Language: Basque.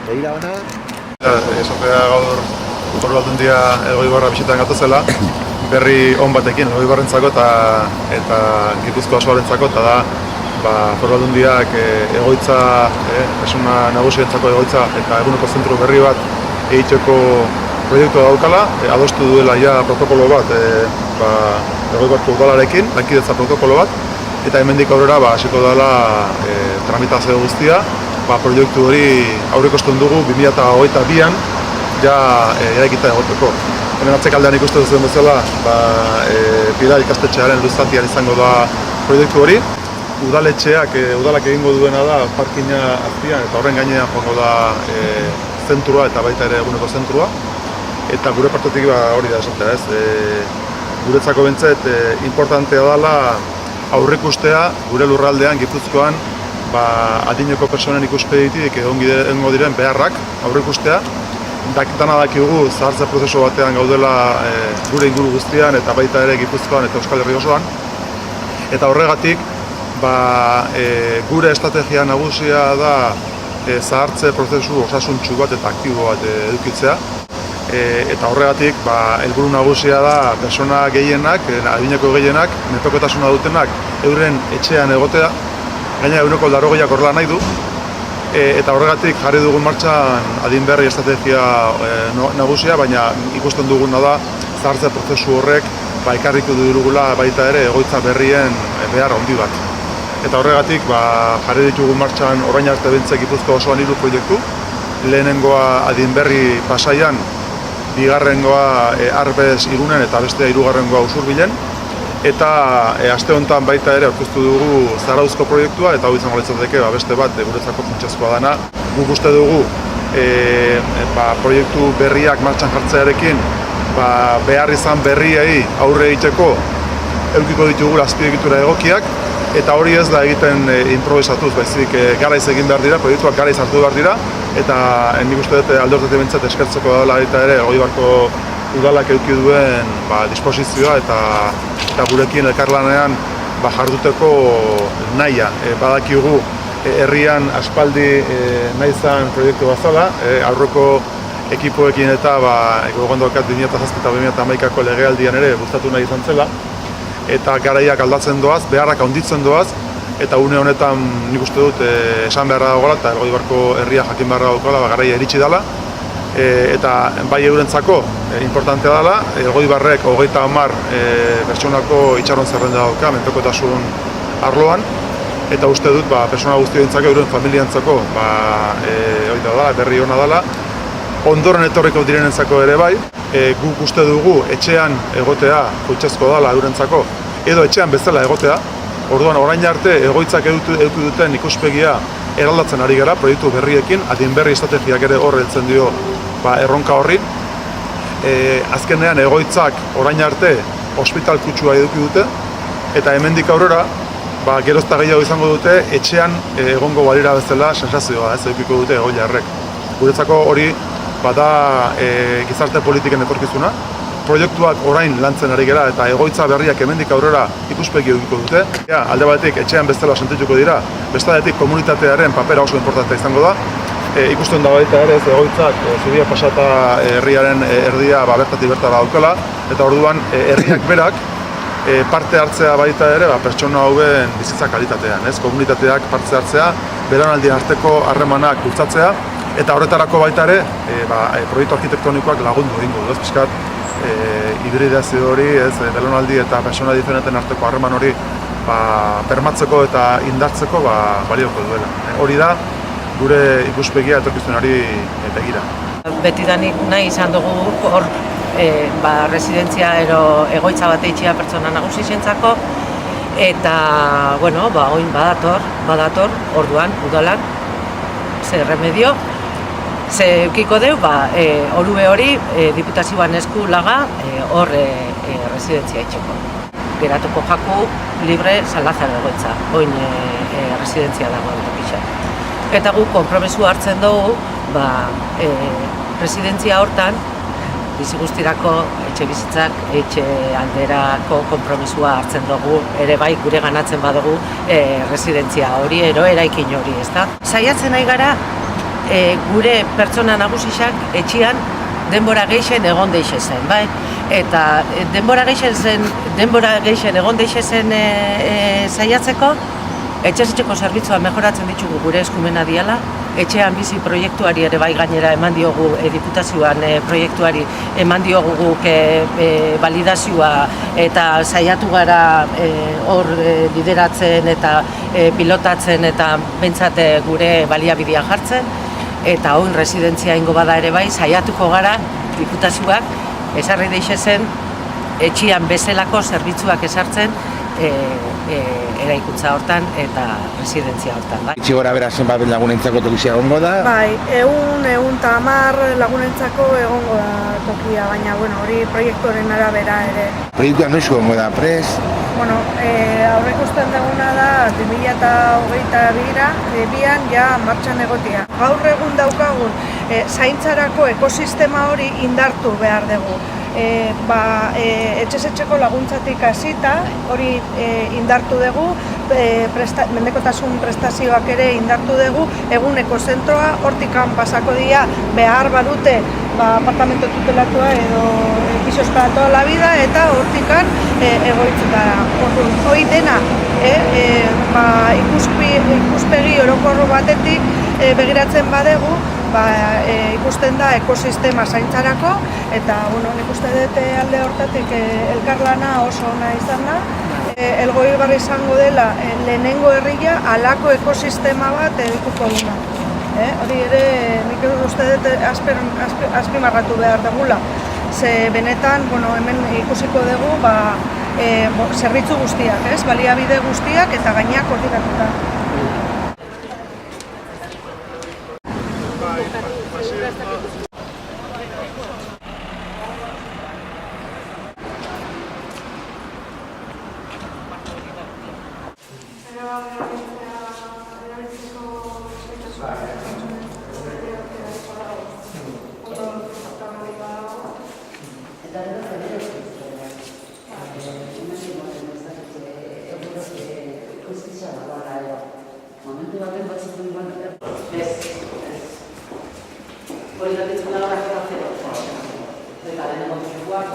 Begira ona? Esatea gaur Foru Aldundia Elgoibarra bisitan gatozela, berri on batekin Elgoibarrentzako eta Gipuzkoa osoarentzako, eta da Foru Aldundiak egoitza, pertsona nagusientzako egoitza eta eguneko zentro berri bat egiteko proiektua daukala, adostu duela ja protokolo bat Elgoibarko udalarekin, lankidetza protokolo bat, eta hemendik aurrera hasiko dela tramitazio guztia. Proiektu hori aurreikusten dugu 2022an ja eraikita egoteko. Hemen atzekaldean ikusten duzuen bezala, Pira ikastetxearen luzatian izango da proiektu hori. Udalak egingo duena da parkina azpian eta horren gainean joango da zentrua eta baita ere eguneko zentrua. Eta gure partetik hori da esatea, ez? Guretzako bentzet importantea dela aurreikustea gure lurraldean, Gipuzkoan, adineko personen ikuspegitik egongo diren beharrak aurreikustea. Dana dakigu zahartze prozesu batean gaudela gure inguru guztian eta baita ere Gipuzkoan eta Euskal Herri osoan. Eta horregatik gure estrategia nagusia da zahartze prozesu osasuntsu bat eta aktibo bat edukitzea. Eta horregatik helburu nagusia da pertsona gehienak, adineko gehienak, menpekotasuna dutenak euren etxean egotea. Gaina eguneko 80 horrela nahi du, eta horregatik jarri dugun martxan adin berri estrategia nagusia, baina ikusten duguna da zahartze prozesu horrek ekarriko dugula baita ere egoitza berrien behar handi bat. Eta horregatik jarri ditugun martxan orain arte behintzat Gipuzkoa osoan 3 proiektu, lehenengoa adin berri Pasaian, bigarrengoa Arbez Irunen eta bestea 3. Usurbilen. Eta aste honetan baita ere aurkeztu dugu Zarauzko proiektua, eta hau izango litzateke beste bat guretzako funtsezkoa dana. Guk uste dugu proiektu berriak martxan jartzearekin behar izan berriei aurre egiteko edukiko ditugula azpiegitura egokiak, eta hori ez da egiten improvisatuz, baizik garaiz egin behar dira, proiektuak garaiz hartu behar dira, eta nik uste dut alde horretatik behintzat eskertzeko dela eta ere Elgoibarko udalak eduki duen disposizioa eta gurekin elkarlanean jarduteko nahia. Badakigu herrian aspaldi nahi zen proiektu bazala, aurreko ekipoekin eta gogoan daukat 2007 eta 2011ko legealdian ere gustatu nahi izan zela, eta garaiak aldatzen doaz, beharrak handitzen doaz, eta une honetan nik uste dut esan beharra dagoela eta Elgoibarko herria jakin beharra dagoela garaia iritsi dela. Eta bai eurentzako importantea dela, Elgoibarrek 30 pertsonako itxaron zerrenda dauka menpekotasun arloan, eta uste dut pertsona guztientzako, euren familiantzako berri ona dela. Ondoren etorriko direnentzako ere bai, guk uste dugu etxean egotea funtsezkoa dela eurentzako, edo etxean bezala egotea. Orduan orain arte egoitzak eduki duten ikuspegia eraldatzen ari gara proiektu berriekin, adin berri estrategiak ere hor heltzen dio erronka horri. Azkenean egoitzak orain arte ospital kutsua eduki dute, eta hemendik aurrera gerozta gehiago izango dute etxean egongo balira bezala sensazioa edukiko dute egoilarrek. Guretzako hori da gizarte politiken etorkizuna. Proiektuak orain lantzen ari gara eta egoitza berriak hemendik aurrera ikuspegi edukiko dute. Alde batetik etxean bezala sentituko dira, bestetik komunitatearen papera oso importantea izango da. Ikusten da baita ere egoitzak Zubia Pasata herriaren erdia bertatik bertara daukala, eta orduan herriak berak parte hartzea baita ere pertsona hauen bizitza kalitatean, komunitateak parte hartzea, belaunaldien arteko harremanak bultzatzea, eta horretarako baita ere proiektu arkitektonikoak lagundu egingo du, pixkat hibridazio hori, belaunaldi eta pertsona diferenten arteko harreman hori bermatzeko eta indartzeko balioko duela. Hori da gure ikuspegia etorkizunari begira. Betidanik nahi izan dugu hor residentzia egoitza bat eitxia pertsona nagusientzako, eta oin badator orduan udalak ze remedio ze eukiko deu, orube hori diputazioan esku laga hor residentzia itxeko. Geratuko jaku libre Salazar egoitza, oin residentzia dago pixat. Eta gu konpromesu hartzen dugu, residentzia hortan, bizi guztirako etxe bizitzak, etxe alderako konpromisua hartzen dugu, ere bai gure ganatzen badugu residentzia hori, eraikin hori, ezta? Saiatzen nahi gara gure pertsona nagusiak etxian denbora gehixen egon deixe zen, bai? Eta denbora gehixen egon deixe zen saiatzeko, etxezetxeko zerbitzua mejoratzen ditugu gure eskumena diala, etxean bizi proiektuari ere bai gainera eman diogu, diputazioan proiektuari eman diogu guk validazioa eta saiatu gara hor lideratzen eta pilotatzen eta bentsat gure baliabidea jartzen, eta hori residentzia ingo bada ere bai, saiatuko gara diputazioak esarri deixe zen etxian bezalako zerbitzuak esartzen eraikuntza hortan eta residentzia hortan. Bai. Itxi gora bera zenbat lagunentzako tokizia egongo da? Bai, 110 lagunentzako egongo da tokia, baina hori proiektuaren arabera ere. Proiektua noizu egongo da, prest? Aurreikusten duguna da 2022an ja martxan egotia. Gaur egun daukagun zaintzarako ekosistema hori indartu behar dugu. Etxezetxeko laguntzatik hasita hori indartu dugu, mendekotasun prestazioak ere indartu dugu, eguneko zentroa hortikan pasako dira behar badute apartamento tutelatua edo pisos para toda la vida eta hortikan egoitzutara. Hoi dena ikuspegi orokorro batetik begiratzen badegu, ikusten da ekosistema zaintzarako eta nik uste dut alde hortatik elkarlana oso ona izan da. Elgoibarri izango dela lehenengo herria halako ekosistema bat edukiko duna. Hori ere nik uste dut azpimarratu behar dugula. Ze benetan hemen ikusiko dugu zerbitzu guztiak, baliabide guztiak eta gainak koordinatuta. Momentu baten batzuk duen hori da ditzen da horrak zero. Eta deneko duzuak,